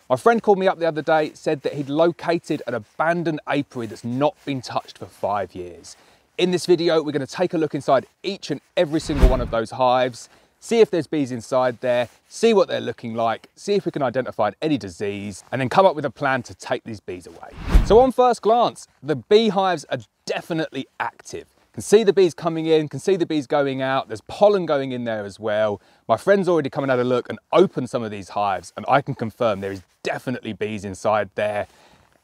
My friend called me up the other day, said that he'd located an abandoned apiary that's not been touched for 5 years. In this video, we're going to take a look inside each and every single one of those hives, see if there's bees inside there, see what they're looking like, see if we can identify any disease, and then come up with a plan to take these bees away. So on first glance, the beehives are definitely active. Can see the bees coming in, can see the bees going out, there's pollen going in there as well. My friend's already come and had a look and opened some of these hives, and I can confirm there is definitely bees inside there.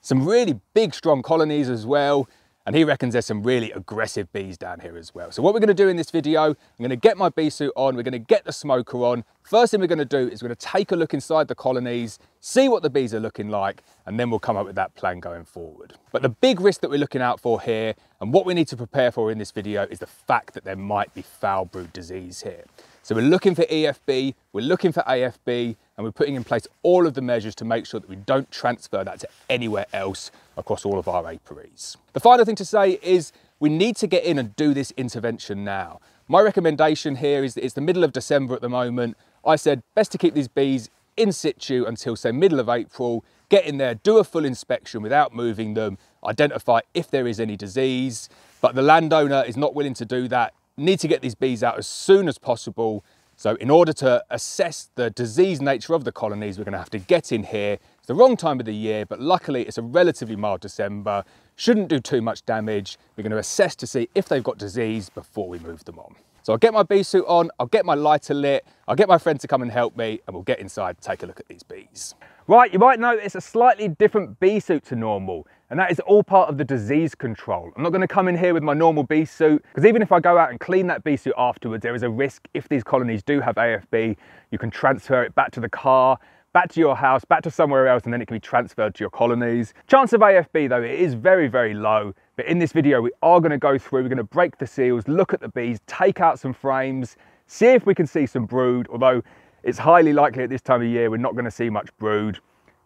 Some really big, strong colonies as well. And he reckons there's some really aggressive bees down here as well. So what we're going to do in this video, I'm going to get my bee suit on, we're going to get the smoker on. First thing we're going to do is we're going to take a look inside the colonies, see what the bees are looking like, and then we'll come up with that plan going forward. But the big risk that we're looking out for here, and what we need to prepare for in this video, is the fact that there might be foul brood disease here. So we're looking for EFB, we're looking for AFB, and we're putting in place all of the measures to make sure that we don't transfer that to anywhere else across all of our apiaries. The final thing to say is we need to get in and do this intervention now. My recommendation here is that it's the middle of December at the moment. I said best to keep these bees in situ until say middle of April, get in there, do a full inspection without moving them, identify if there is any disease, but the landowner is not willing to do that. Need to get these bees out as soon as possible. So in order to assess the disease nature of the colonies, we're going to have to get in here. It's the wrong time of the year, but luckily it's a relatively mild December. Shouldn't do too much damage. We're going to assess to see if they've got disease before we move them on. So I'll get my bee suit on, I'll get my lighter lit, I'll get my friend to come and help me, and we'll get inside, take a look at these bees. Right, you might notice a slightly different bee suit to normal, and that is all part of the disease control. I'm not going to come in here with my normal bee suit, because even if I go out and clean that bee suit afterwards, there is a risk if these colonies do have AFB, you can transfer it back to the car, back to your house, back to somewhere else, and then it can be transferred to your colonies. Chance of AFB though, it is very, very low. But in this video, we are going to go through, we're going to break the seals, look at the bees, take out some frames, see if we can see some brood, although it's highly likely at this time of year we're not going to see much brood,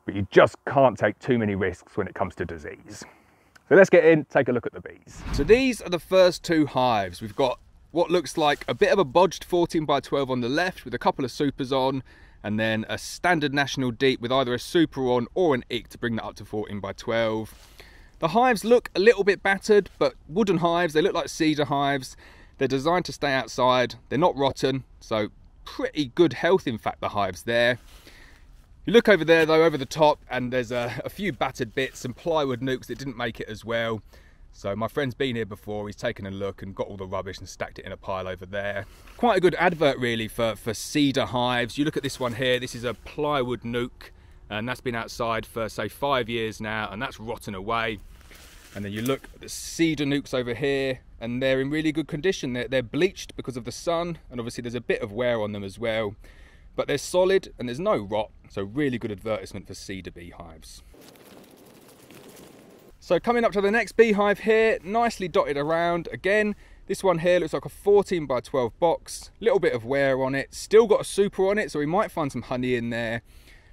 but you just can't take too many risks when it comes to disease. So let's get in, take a look at the bees. So these are the first two hives. We've got what looks like a bit of a bodged 14 by 12 on the left with a couple of supers on, and then a standard national deep with either a super on or an ick to bring that up to 14 by 12. The hives look a little bit battered, but wooden hives, they look like cedar hives. They're designed to stay outside. They're not rotten, so pretty good health, in fact, the hives there. You look over there though, over the top, and there's a few battered bits, some plywood nukes that didn't make it as well. So my friend's been here before, he's taken a look and got all the rubbish and stacked it in a pile over there. Quite a good advert really for cedar hives. You look at this one here, this is a plywood nuke, and that's been outside for say 5 years now, and that's rotten away. And then you look at the cedar nukes over here, and they're in really good condition. They're bleached because of the sun, and obviously there's a bit of wear on them as well. But they're solid and there's no rot, so really good advertisement for cedar beehives. So coming up to the next beehive here, nicely dotted around. Again, this one here looks like a 14 by 12 box, little bit of wear on it, still got a super on it, so we might find some honey in there.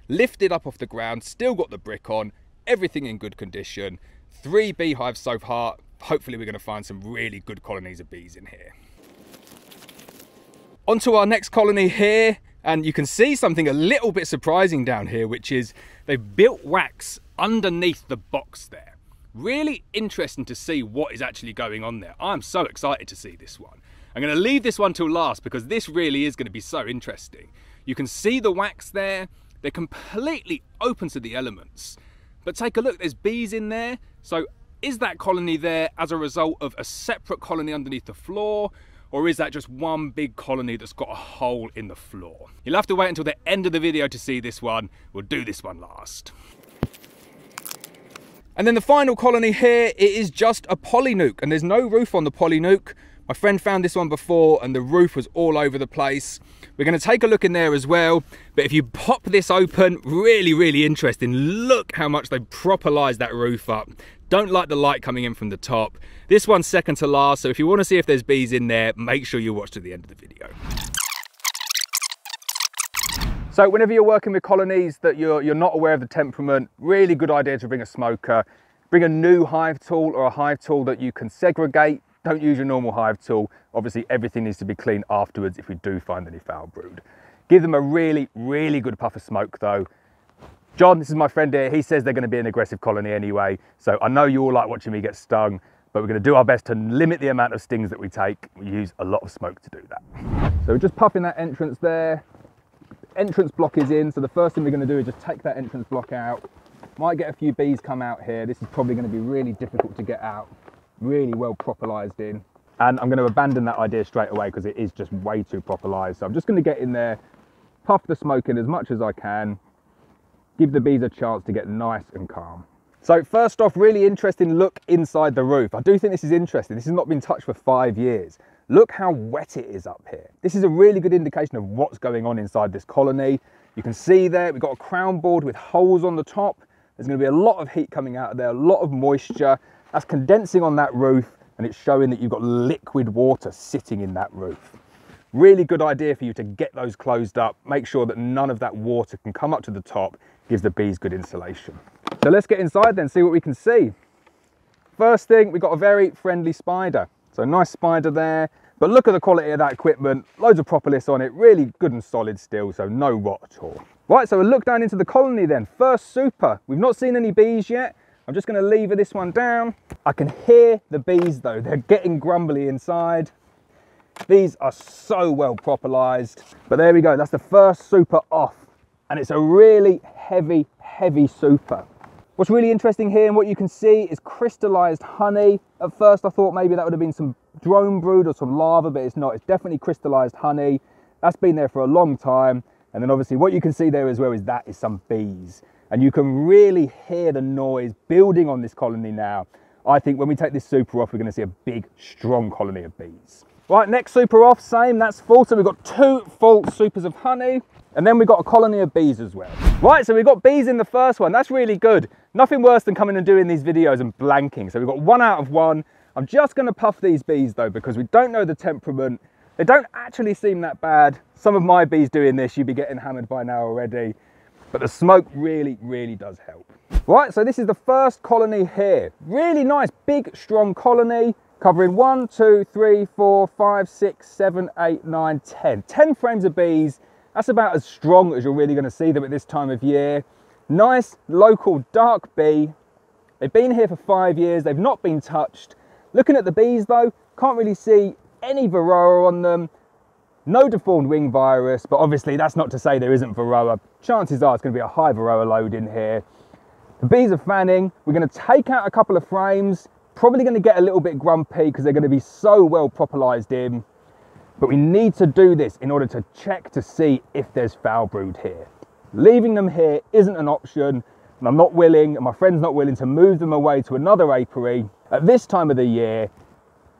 Lifted up off the ground, still got the brick on, everything in good condition. 3 beehives so far. Hopefully we're going to find some really good colonies of bees in here. On to our next colony here, and you can see something a little bit surprising down here, which is they've built wax underneath the box there. Really interesting to see what is actually going on there. I'm so excited to see this one. I'm going to leave this one till last because this really is going to be so interesting. You can see the wax there. They're completely open to the elements. But take a look, there's bees in there. So is that colony there as a result of a separate colony underneath the floor? Or is that just one big colony that's got a hole in the floor? You'll have to wait until the end of the video to see this one. We'll do this one last. And then the final colony here, it is just a polynuke, and there's no roof on the polynuke. My friend found this one before and the roof was all over the place. We're going to take a look in there as well, but if you pop this open, really, really interesting. Look how much they properlised that roof up. Don't like the light coming in from the top. This one's second to last, so if you want to see if there's bees in there, make sure you watch to the end of the video. So whenever you're working with colonies that you're not aware of the temperament, really good idea to bring a smoker. Bring a new hive tool or a hive tool that you can segregate. Don't use your normal hive tool. Obviously everything needs to be cleaned afterwards if we do find any foul brood. Give them a really, really good puff of smoke though. John, this is my friend here, he says they're going to be an aggressive colony anyway, so I know you all like watching me get stung, but we're going to do our best to limit the amount of stings that we take. We use a lot of smoke to do that. So we're just puffing that entrance there. The entrance block is in, so the first thing we're going to do is just take that entrance block out. Might get a few bees come out here. This is probably going to be really difficult to get out, really well propolized in. And I'm going to abandon that idea straight away because it is just way too propolized. So I'm just going to get in there, puff the smoke in as much as I can, give the bees a chance to get nice and calm. So first off, really interesting look inside the roof. I do think this is interesting. This has not been touched for 5 years. Look how wet it is up here. This is a really good indication of what's going on inside this colony. You can see there, we've got a crown board with holes on the top. There's going to be a lot of heat coming out of there, a lot of moisture. That's condensing on that roof, and it's showing that you've got liquid water sitting in that roof. Really good idea for you to get those closed up. Make sure that none of that water can come up to the top. Gives the bees good insulation. So let's get inside then, see what we can see. First thing, we've got a very friendly spider. So nice spider there, but look at the quality of that equipment. Loads of propolis on it, really good and solid still, so no rot at all. Right, so we'll look down into the colony then. First super, we've not seen any bees yet. I'm just gonna lever this one down. I can hear the bees though, they're getting grumbly inside. These are so well propolized, but there we go, that's the first super off. And it's a really heavy, heavy super. What's really interesting here and what you can see is crystallized honey. At first I thought maybe that would have been some drone brood or some larva, but it's not. It's definitely crystallized honey. That's been there for a long time. And then obviously what you can see there as well is that is some bees. And you can really hear the noise building on this colony now. I think when we take this super off, we're going to see a big, strong colony of bees. Right, next super off, same, that's full. So we've got 2 full supers of honey. And then we've got a colony of bees as well. Right, so we've got bees in the first one. That's really good. Nothing worse than coming and doing these videos and blanking. So we've got 1 out of 1. I'm just going to puff these bees though, because we don't know the temperament. They don't actually seem that bad. Some of my bees doing this, you'd be getting hammered by now already. But the smoke really, really does help. Right, so this is the first colony here. Really nice, big, strong colony. Covering 1, 2, 3, 4, 5, 6, 7, 8, 9, 10. 10 frames of bees. That's about as strong as you're really going to see them at this time of year. Nice local dark bee. They've been here for 5 years. They've not been touched. Looking at the bees though, can't really see any varroa on them. No deformed wing virus, but obviously that's not to say there isn't varroa. Chances are it's going to be a high varroa load in here. The bees are fanning. We're going to take out a couple of frames. Probably going to get a little bit grumpy because they're going to be so well propolized in. But we need to do this in order to check to see if there's foul brood here. Leaving them here isn't an option, and I'm not willing, and my friend's not willing to move them away to another apiary at this time of the year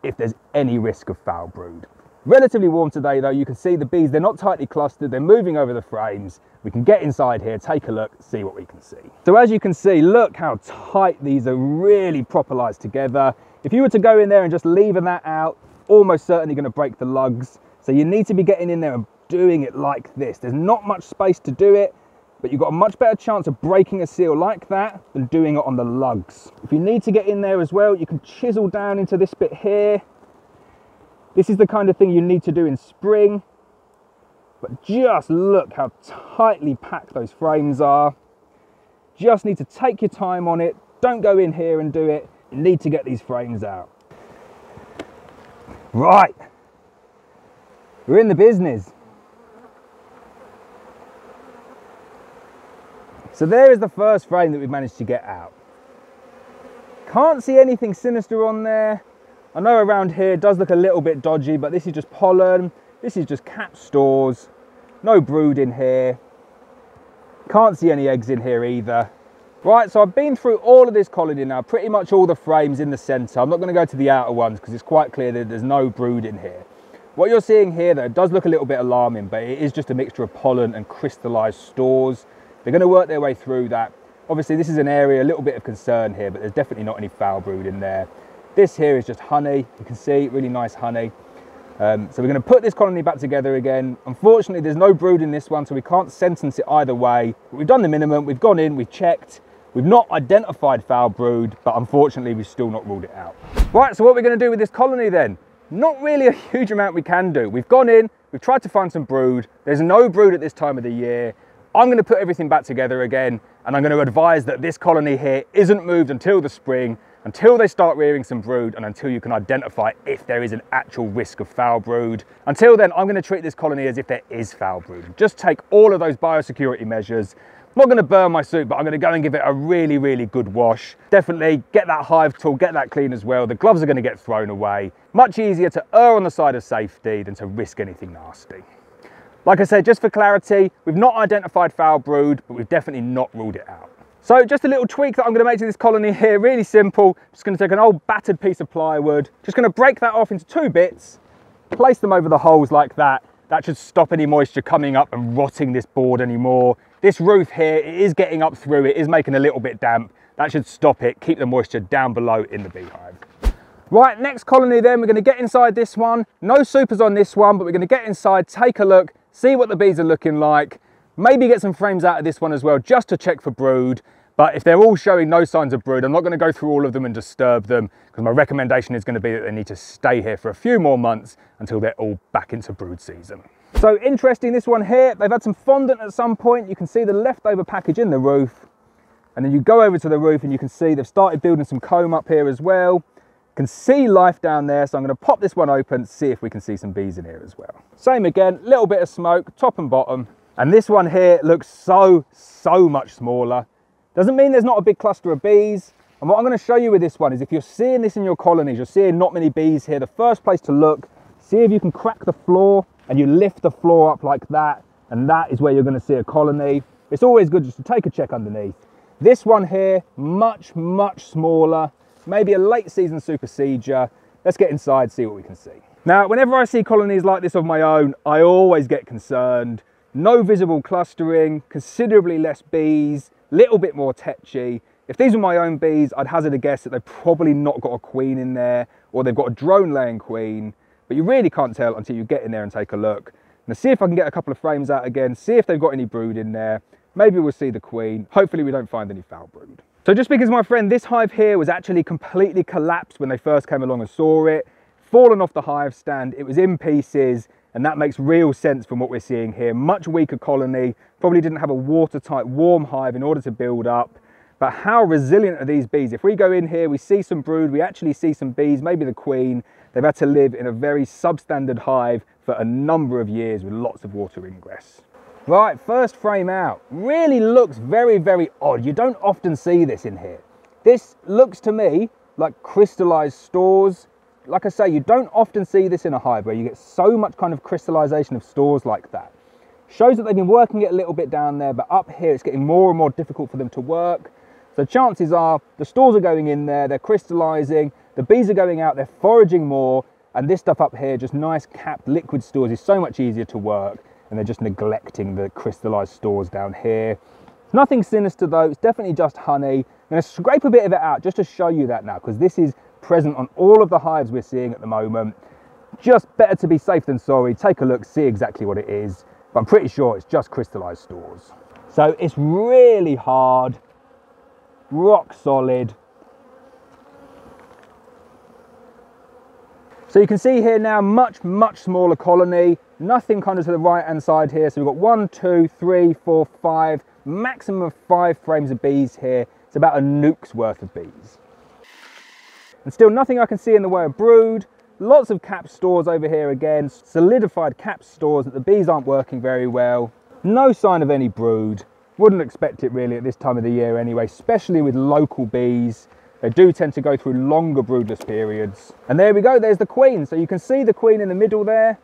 if there's any risk of foul brood. Relatively warm today though, you can see the bees, they're not tightly clustered, they're moving over the frames. We can get inside here, take a look, see what we can see. So as you can see, look how tight these are, really propolized together. If you were to go in there and just lever that out, almost certainly going to break the lugs. So you need to be getting in there and doing it like this. There's not much space to do it, but you've got a much better chance of breaking a seal like that than doing it on the lugs. If you need to get in there as well, you can chisel down into this bit here. This is the kind of thing you need to do in spring, but just look how tightly packed those frames are. Just need to take your time on it. Don't go in here and do it. You need to get these frames out. Right, we're in the business. So there is the first frame that we've managed to get out. Can't see anything sinister on there. I know around here it does look a little bit dodgy, but this is just pollen. This is just cap stores. No brood in here. Can't see any eggs in here either. Right, so I've been through all of this colony now, pretty much all the frames in the centre. I'm not going to go to the outer ones because it's quite clear that there's no brood in here. What you're seeing here though does look a little bit alarming, but it is just a mixture of pollen and crystallised stores. They're going to work their way through that. Obviously this is an area, a little bit of concern here, but there's definitely not any foul brood in there. This here is just honey, you can see, really nice honey. So we're going to put this colony back together again. Unfortunately there's no brood in this one, so we can't sentence it either way. But we've done the minimum, we've gone in, we've checked. We've not identified foul brood, but unfortunately we've still not ruled it out. Right, so what we're going to do with this colony then? Not really a huge amount we can do. We've gone in, we've tried to find some brood. There's no brood at this time of the year. I'm going to put everything back together again, and I'm going to advise that this colony here isn't moved until the spring, until they start rearing some brood, and until you can identify if there is an actual risk of foul brood. Until then, I'm going to treat this colony as if there is foul brood. Just take all of those biosecurity measures. I'm not going to burn my suit, but I'm going to go and give it a really, really good wash. Definitely get that hive tool, get that clean as well. The gloves are going to get thrown away. Much easier to err on the side of safety than to risk anything nasty. Like I said, just for clarity, we've not identified foul brood, but we've definitely not ruled it out. So just a little tweak that I'm going to make to this colony here, really simple. Just going to take an old battered piece of plywood, just going to break that off into 2 bits, place them over the holes like that. That should stop any moisture coming up and rotting this board anymore. This roof here, it is getting up through, it is making a little bit damp. That should stop it, keep the moisture down below in the beehive. Right, next colony then, we're going to get inside this one. No supers on this one, but we're going to get inside, take a look, see what the bees are looking like. Maybe get some frames out of this one as well, just to check for brood. But if they're all showing no signs of brood, I'm not going to go through all of them and disturb them, because my recommendation is going to be that they need to stay here for a few more months until they're all back into brood season. So interesting, this one here, they've had some fondant at some point. You can see the leftover package in the roof. And then you go over to the roof and you can see they've started building some comb up here as well. You can see life down there, so I'm going to pop this one open, see if we can see some bees in here as well. Same again, little bit of smoke, top and bottom. And this one here looks so much smaller. Doesn't mean there's not a big cluster of bees. And what I'm going to show you with this one is if you're seeing this in your colonies, you're seeing not many bees here, the first place to look, see if you can crack the floor and you lift the floor up like that, and that is where you're going to see a colony. It's always good just to take a check underneath. This one here, much smaller, maybe a late season supersedure. Let's get inside, see what we can see. Now, whenever I see colonies like this of my own, I always get concerned. No visible clustering, considerably less bees, little bit more tetchy. If these were my own bees, I'd hazard a guess that they've probably not got a queen in there, or they've got a drone laying queen, but you really can't tell until you get in there and take a look. Now see if I can get a couple of frames out again, see if they've got any brood in there. Maybe we'll see the queen. Hopefully we don't find any foul brood. So just because, my friend, this hive here was actually completely collapsed when they first came along and saw it, fallen off the hive stand, it was in pieces, and that makes real sense from what we're seeing here. Much weaker colony, probably didn't have a watertight, warm hive in order to build up. But how resilient are these bees? If we go in here, we see some brood, we actually see some bees, maybe the queen. They've had to live in a very substandard hive for a number of years with lots of water ingress. Right, first frame out. Really looks very odd. You don't often see this in here. This looks to me like crystallized stores. Like I say, you don't often see this in a hive where you get so much kind of crystallization of stores like that. Shows that they've been working it a little bit down there, but up here it's getting more and more difficult for them to work. So chances are the stores are going in there, they're crystallizing, the bees are going out, they're foraging more, and this stuff up here, just nice capped liquid stores, is so much easier to work, and they're just neglecting the crystallized stores down here. Nothing sinister though, it's definitely just honey. I'm going to scrape a bit of it out just to show you that now, because this is present on all of the hives we're seeing at the moment. Just better to be safe than sorry. Take a look, see exactly what it is, but I'm pretty sure it's just crystallized stores. So it's really hard, rock solid. So you can see here now, much smaller colony, nothing kind of to the right hand side here. So we've got 1, 2, 3, 4, 5, maximum of 5 frames of bees here. It's about a nuke's worth of bees. And still nothing I can see in the way of brood. Lots of capped stores over here again, solidified capped stores that the bees aren't working very well. No sign of any brood. Wouldn't expect it really at this time of the year anyway, especially with local bees. They do tend to go through longer broodless periods. And there we go, there's the queen. So you can see the queen in the middle there.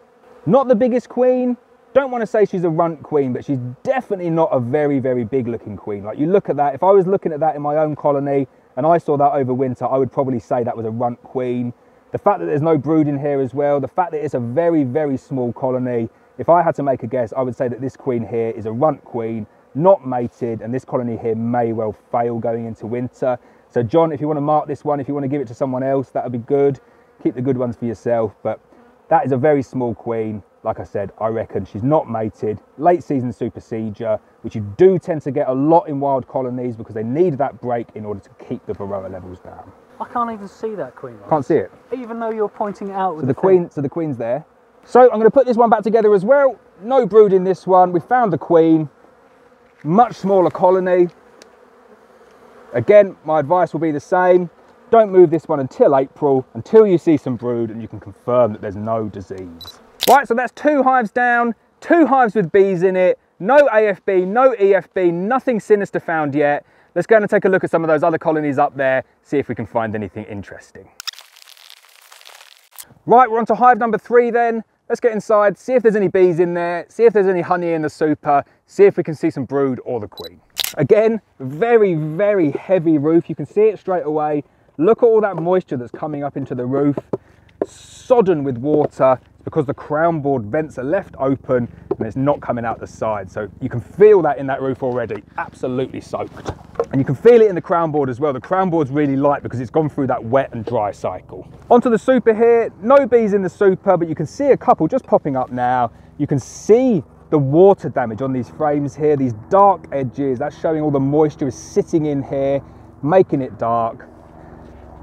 Not the biggest queen. Don't want to say she's a runt queen, but she's definitely not a very big looking queen. Like, you look at that, if I was looking at that in my own colony and I saw that over winter, I would probably say that was a runt queen. The fact that there's no brood in here as well, the fact that it's a very small colony, if I had to make a guess, I would say that this queen here is a runt queen, not mated, and this colony here may well fail going into winter. So John, if you want to mark this one, if you want to give it to someone else, that would be good. Keep the good ones for yourself, but that is a very small queen. Like I said, I reckon she's not mated. Late season supersedure, which you do tend to get a lot in wild colonies because they need that break in order to keep the varroa levels down. I can't even see that queen. Can't see it? Even though you're pointing it out with the queen. So the queen's there. So I'm going to put this one back together as well. No brood in this one. We found the queen. much smaller colony. Again, my advice will be the same. Don't move this one until April, until you see some brood and you can confirm that there's no disease. Right, so that's 2 hives down, 2 hives with bees in it, no AFB, no EFB, nothing sinister found yet. Let's go and take a look at some of those other colonies up there, see if we can find anything interesting. Right, we're on to hive number 3 then. Let's get inside, see if there's any bees in there, see if there's any honey in the super, see if we can see some brood or the queen. Again, very, very heavy roof. You can see it straight away. Look at all that moisture that's coming up into the roof, sodden with water. It's because the crown board vents are left open and it's not coming out the side. So you can feel that in that roof already, absolutely soaked. And you can feel it in the crown board as well. The crown board's really light because it's gone through that wet and dry cycle. Onto the super here, no bees in the super, but you can see a couple just popping up now. You can see the water damage on these frames here, these dark edges. That's showing all the moisture is sitting in here, making it dark.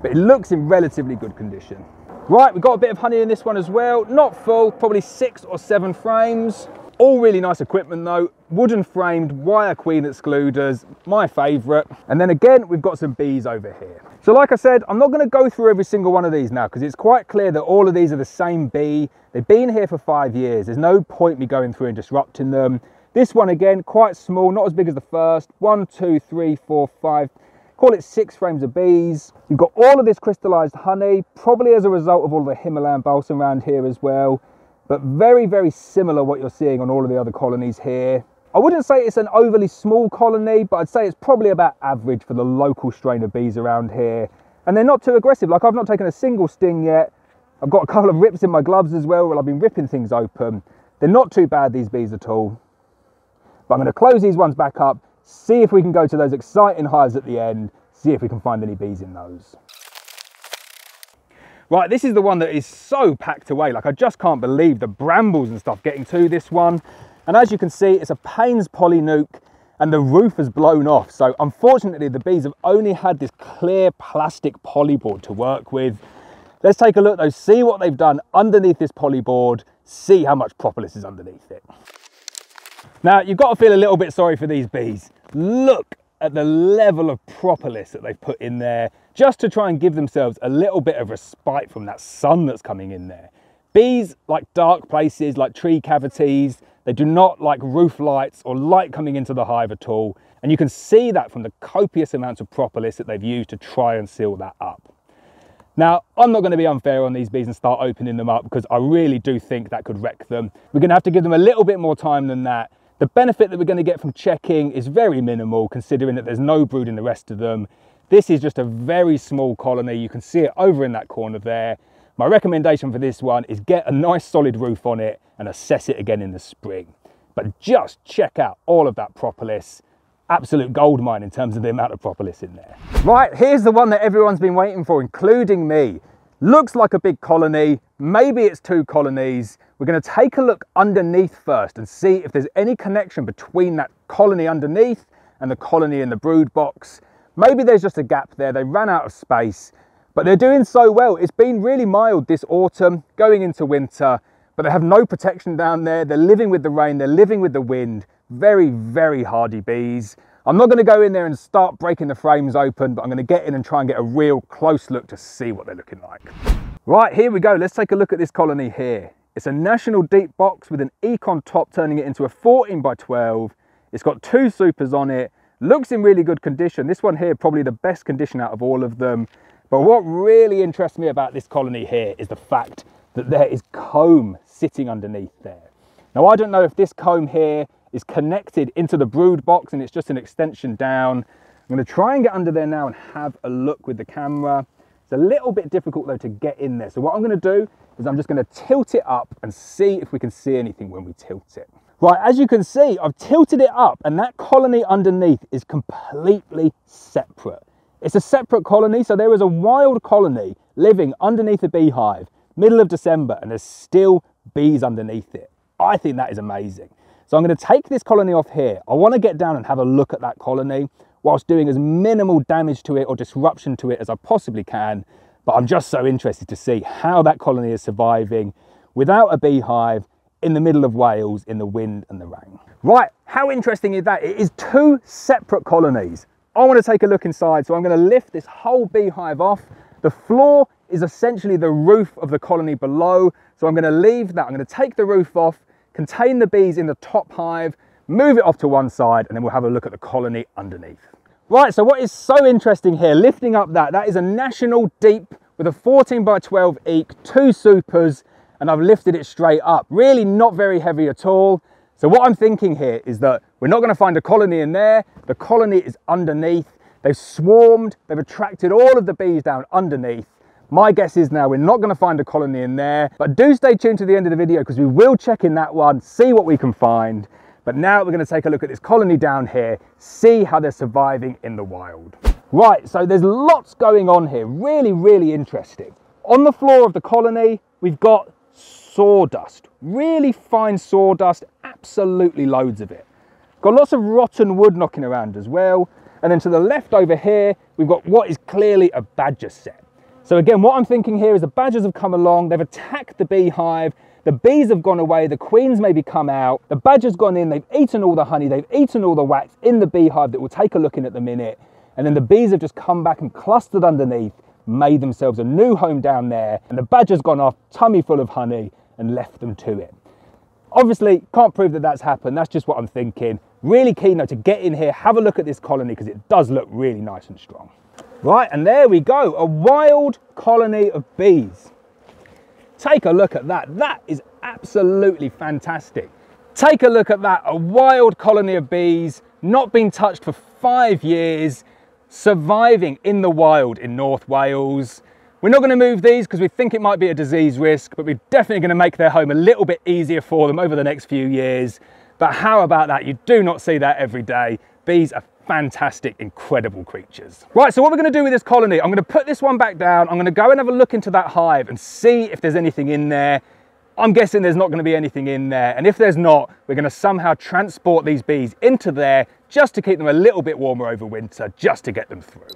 But it looks in relatively good condition. Right, we've got a bit of honey in this one as well. Not full, probably 6 or 7 frames. All really nice equipment though. Wooden framed wire queen excluders, my favourite. And then again, we've got some bees over here. So like I said, I'm not going to go through every single one of these now because it's quite clear that all of these are the same bee. They've been here for 5 years. There's no point me going through and disrupting them. This one again, quite small, not as big as the first. 1, 2, 3, 4, 5. Call it 6 frames of bees. You've got all of this crystallized honey, probably as a result of all the Himalayan balsam around here as well. But very, very similar what you're seeing on all of the other colonies here. I wouldn't say it's an overly small colony, but I'd say it's probably about average for the local strain of bees around here. And they're not too aggressive. Like I've not taken a single sting yet. I've got a couple of rips in my gloves as well where I've been ripping things open. They're not too bad, these bees at all. But I'm going to close these ones back up, see if we can go to those exciting hives at the end, see if we can find any bees in those. Right, this is the one that is so packed away. Like I just can't believe the brambles and stuff getting to this one. And as you can see, it's a Payne's polynuke and the roof has blown off. So unfortunately, the bees have only had this clear plastic polyboard to work with. Let's take a look though, see what they've done underneath this polyboard, see how much propolis is underneath it. Now, you've got to feel a little bit sorry for these bees. Look at the level of propolis that they've put in there just to try and give themselves a little bit of respite from that sun that's coming in there. Bees like dark places, like tree cavities. They do not like roof lights or light coming into the hive at all. And you can see that from the copious amounts of propolis that they've used to try and seal that up. Now, I'm not going to be unfair on these bees and start opening them up because I really do think that could wreck them. We're going to have to give them a little bit more time than that. The benefit that we're going to get from checking is very minimal considering that there's no brood in the rest of them. This is just a very small colony. You can see it over in that corner there. My recommendation for this one is get a nice solid roof on it and assess it again in the spring. But just check out all of that propolis. Absolute gold mine in terms of the amount of propolis in there. Right, here's the one that everyone's been waiting for, including me. Looks like a big colony. Maybe it's 2 colonies. We're going to take a look underneath first and see if there's any connection between that colony underneath and the colony in the brood box. Maybe there's just a gap there. They ran out of space, but they're doing so well. It's been really mild this autumn, going into winter, but they have no protection down there. They're living with the rain. They're living with the wind. Very, very hardy bees. I'm not going to go in there and start breaking the frames open, but I'm going to get in and try and get a real close look to see what they're looking like. Right, here we go. Let's take a look at this colony here. It's a national deep box with an econ top, turning it into a 14 by 12. It's got 2 supers on it. Looks in really good condition. This one here, probably the best condition out of all of them. But what really interests me about this colony here is the fact that there is comb sitting underneath there. Now, I don't know if this comb here is connected into the brood box and it's just an extension down. I'm going to try and get under there now and have a look with the camera. It's a little bit difficult though to get in there. So what I'm going to do is I'm just going to tilt it up and see if we can see anything when we tilt it. Right, as you can see, I've tilted it up and that colony underneath is completely separate. It's a separate colony, so there is a wild colony living underneath a beehive, middle of December, and there's still bees underneath it. I think that is amazing. So I'm going to take this colony off here. I want to get down and have a look at that colony whilst doing as minimal damage to it or disruption to it as I possibly can. But I'm just so interested to see how that colony is surviving without a beehive in the middle of Wales in the wind and the rain. Right, how interesting is that? It is two separate colonies. I want to take a look inside, so I'm going to lift this whole beehive off. The floor is essentially the roof of the colony below, so I'm going to leave that. I'm going to take the roof off, contain the bees in the top hive, move it off to one side, and then we'll have a look at the colony underneath. Right, so what is so interesting here, lifting up that is a national deep with a 14 by 12 eek, 2 supers, and I've lifted it straight up. Really not very heavy at all. So what I'm thinking here is that we're not going to find a colony in there. The colony is underneath. They've swarmed, they've attracted all of the bees down underneath. My guess is now we're not going to find a colony in there, but do stay tuned to the end of the video because we will check in that one, see what we can find. But now we're going to take a look at this colony down here, see how they're surviving in the wild. Right, so there's lots going on here, really, really interesting. On the floor of the colony, we've got sawdust, really fine sawdust, absolutely loads of it. Got lots of rotten wood knocking around as well. And then to the left over here, we've got what is clearly a badger set. So again, what I'm thinking here is the badgers have come along, they've attacked the beehive, the bees have gone away, the queens maybe come out, the badger's gone in, they've eaten all the honey, they've eaten all the wax in the beehive that we'll take a look in at the minute. And then the bees have just come back and clustered underneath, made themselves a new home down there, and the badger's gone off, tummy full of honey, and left them to it. Obviously, can't prove that that's happened, that's just what I'm thinking. Really keen though to get in here, have a look at this colony because it does look really nice and strong. Right, and there we go, a wild colony of bees. Take a look at that, that is absolutely fantastic. Take a look at that, a wild colony of bees, not been touched for 5 years, surviving in the wild in North Wales. We're not going to move these because we think it might be a disease risk, but we're definitely going to make their home a little bit easier for them over the next few years. But how about that? You do not see that every day. Bees are fantastic, incredible creatures. Right, so what we're going to do with this colony, I'm going to put this one back down. I'm going to go and have a look into that hive and see if there's anything in there. I'm guessing there's not going to be anything in there. And if there's not, we're going to somehow transport these bees into there just to keep them a little bit warmer over winter, just to get them through.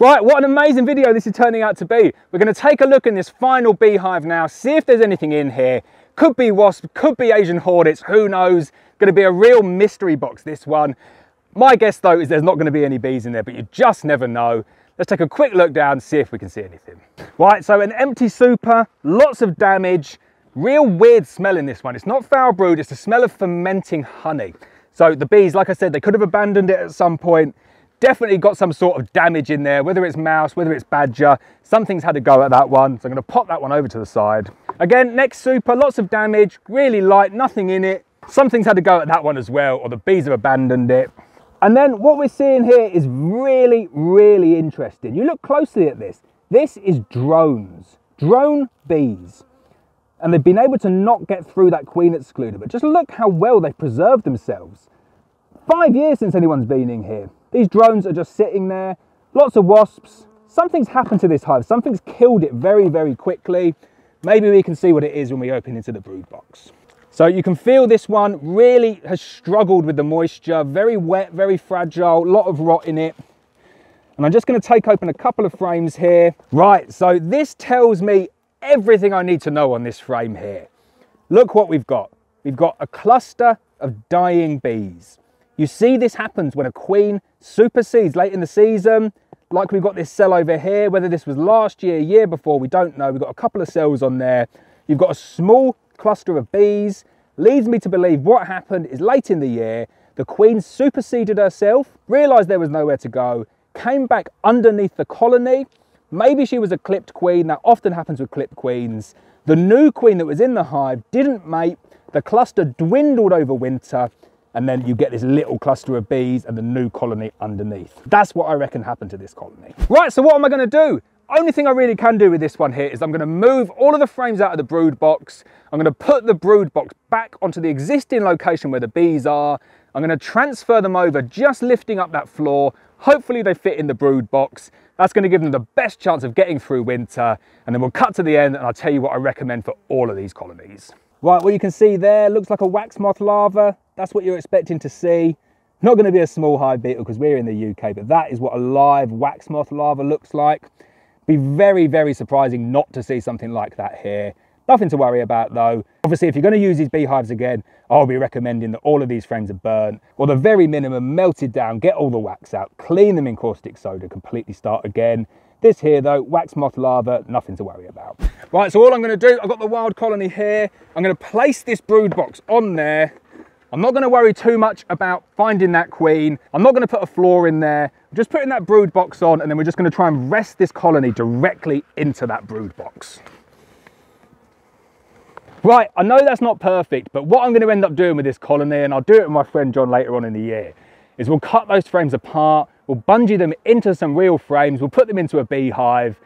Right, what an amazing video this is turning out to be. We're going to take a look in this final beehive now, see if there's anything in here. Could be wasps, could be Asian hornets, who knows? Going to be a real mystery box, this one. My guess though is there's not going to be any bees in there, but you just never know. Let's take a quick look down and see if we can see anything. Right, so an empty super, lots of damage, real weird smell in this one. It's not foul brewed, it's the smell of fermenting honey. So the bees, like I said, they could have abandoned it at some point. Definitely got some sort of damage in there, whether it's mouse, whether it's badger, something's had to go at that one. So I'm going to pop that one over to the side. Again, next super, lots of damage, really light, nothing in it. Something's had to go at that one as well, or the bees have abandoned it. And then what we're seeing here is really, really interesting. You look closely at this. This is drones, drone bees. And they've been able to not get through that queen excluder, but just look how well they've preserved themselves. 5 years since anyone's been in here. These drones are just sitting there, lots of wasps. Something's happened to this hive, something's killed it very, very quickly. Maybe we can see what it is when we open into the brood box. So you can feel this one really has struggled with the moisture, very wet, very fragile, a lot of rot in it. And I'm just going to take open a couple of frames here. Right, so this tells me everything I need to know on this frame here. Look what we've got. We've got a cluster of dying bees. You see this happens when a queen supersedes late in the season, like we've got this cell over here, whether this was last year, year before, we don't know. We've got a couple of cells on there. You've got a small cluster of bees. Leads me to believe what happened is late in the year, the queen superseded herself, realised there was nowhere to go, came back underneath the colony. Maybe she was a clipped queen. That often happens with clipped queens. The new queen that was in the hive didn't mate. The cluster dwindled over winter, and then you get this little cluster of bees and the new colony underneath. That's what I reckon happened to this colony. Right, so what am I going to do? Only thing I really can do with this one here is I'm going to move all of the frames out of the brood box. I'm going to put the brood box back onto the existing location where the bees are. I'm going to transfer them over, just lifting up that floor. Hopefully they fit in the brood box. That's going to give them the best chance of getting through winter. And then we'll cut to the end and I'll tell you what I recommend for all of these colonies. Right, what you can see there looks like a wax moth larva. That's what you're expecting to see. Not going to be a small hive beetle because we're in the UK, but that is what a live wax moth larva looks like. Be very, very surprising not to see something like that here. Nothing to worry about though. Obviously, if you're going to use these beehives again, I'll be recommending that all of these frames are burnt, or the very minimum melted down, get all the wax out, clean them in caustic soda, completely start again. This here though, wax moth larva, nothing to worry about. Right, so all I'm going to do, I've got the wild colony here. I'm going to place this brood box on there. I'm not going to worry too much about finding that queen. I'm not going to put a floor in there. I'm just putting that brood box on, and then we're just going to try and rest this colony directly into that brood box. Right, I know that's not perfect, but what I'm going to end up doing with this colony, and I'll do it with my friend John later on in the year, is we'll cut those frames apart, we'll bungee them into some real frames, we'll put them into a beehive,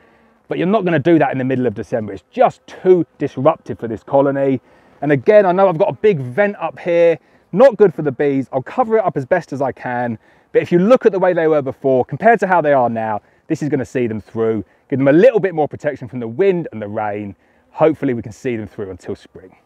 but you're not going to do that in the middle of December. It's just too disruptive for this colony. And again, I know I've got a big vent up here, not good for the bees. I'll cover it up as best as I can, but if you look at the way they were before, compared to how they are now, this is going to see them through, give them a little bit more protection from the wind and the rain. Hopefully we can see them through until spring.